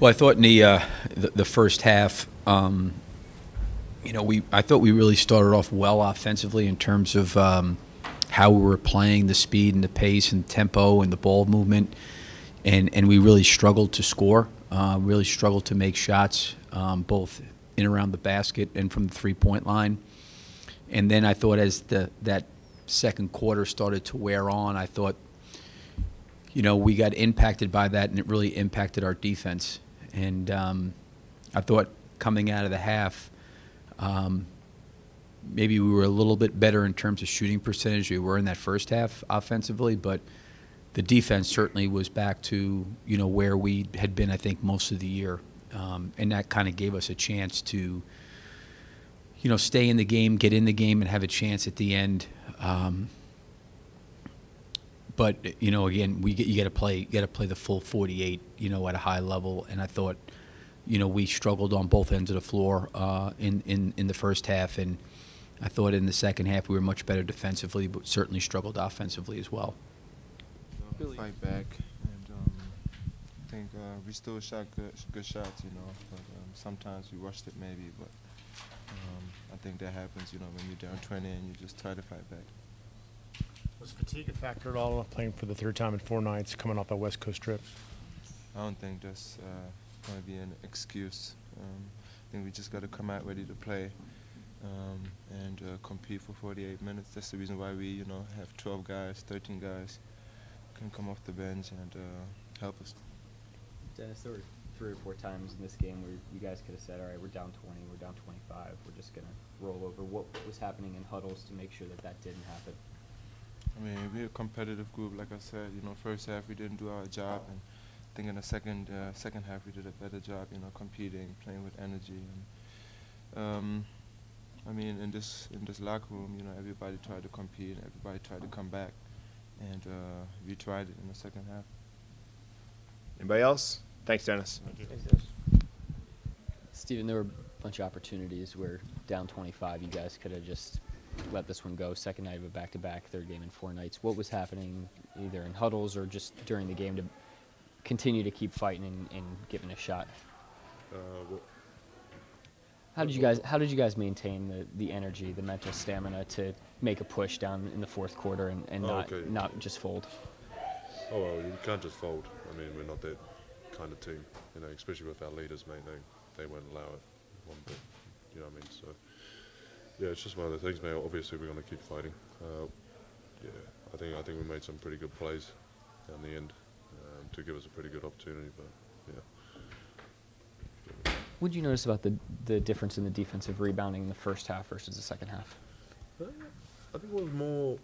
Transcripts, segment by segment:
Well, I thought in the first half, I thought we really started off well offensively in terms of how we were playing, the speed and the pace and tempo and the ball movement, and we really struggled to score. Really struggled to make shots, both in around the basket and from the 3-point line. And then I thought as that second quarter started to wear on, I thought, we got impacted by that, and it really impacted our defense. And I thought coming out of the half, maybe we were a little bit better in terms of shooting percentage. We were in that first half offensively, but the defense certainly was back to, where we had been, I think, most of the year. And that kind of gave us a chance to, stay in the game, get in the game, and have a chance at the end. But again, you got to play the full 48, at a high level. And I thought, we struggled on both ends of the floor in the first half, and I thought in the second half we were much better defensively, but certainly struggled offensively as well. Fight back, and I think we still shot good shots, but sometimes we rushed it maybe, but I think that happens, when you're down 20 and you just try to fight back. Was fatigue a factor at all, playing for the third time in 4 nights, coming off that West Coast trip? I don't think that's going to be an excuse. I think we just got to come out ready to play and compete for 48 minutes. That's the reason why we, have 12 guys, 13 guys can come off the bench and help us. Dennis, there were 3 or 4 times in this game where you guys could have said, all right, we're down 20, we're down 25, we're just going to roll over. What was happening in huddles to make sure that didn't happen? I mean, we're a competitive group, like I said. First half we didn't do our job, and I think in the second half we did a better job, competing, playing with energy. And I mean, in this locker room, everybody tried to compete, everybody tried to come back, and we tried it in the second half. Anybody else? Thanks, Dennis. Steven, there were a bunch of opportunities where down 25, you guys could have just let this one go. Second night of a back-to-back, third game in 4 nights. What was happening either in huddles or just during the game to continue to keep fighting and giving a shot? How did you guys maintain the energy, the mental stamina to make a push down in the fourth quarter and not just fold? Oh, well, you can't just fold. I mean, we're not that kind of team, especially with our leaders, mate. They won't allow it one bit, you know what I mean? So, yeah, it's just one of the things, mate. Obviously, we're going to keep fighting. Yeah, I think we made some pretty good plays in the end to give us a pretty good opportunity, but, yeah. What did you notice about the difference in the defensive rebounding in the first half versus the second half? I think it was more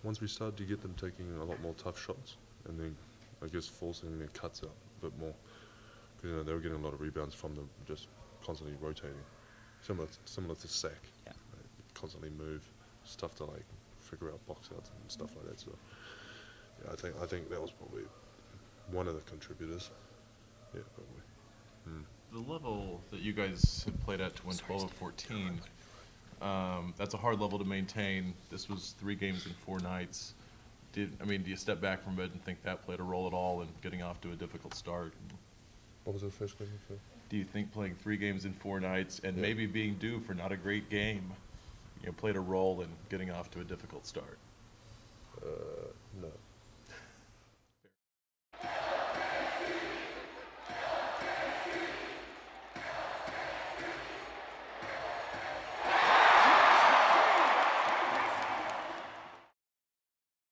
once we started to get them taking a lot more tough shots, and then I guess forcing their cuts out a bit more, because they were getting a lot of rebounds from them just constantly rotating, similar to Sac. Yeah. Right? Constantly move, stuff to figure out box outs and stuff like that. So yeah, I think that was probably one of the contributors. Yeah, probably. The level that you guys had played at to win 12 of 14, that's a hard level to maintain. This was 3 games in 4 nights. Do you step back from it and think that played a role at all in getting off to a difficult start? What was the first question? Do you think playing 3 games in 4 nights and maybe being due for not a great game, played a role in getting off to a difficult start? No.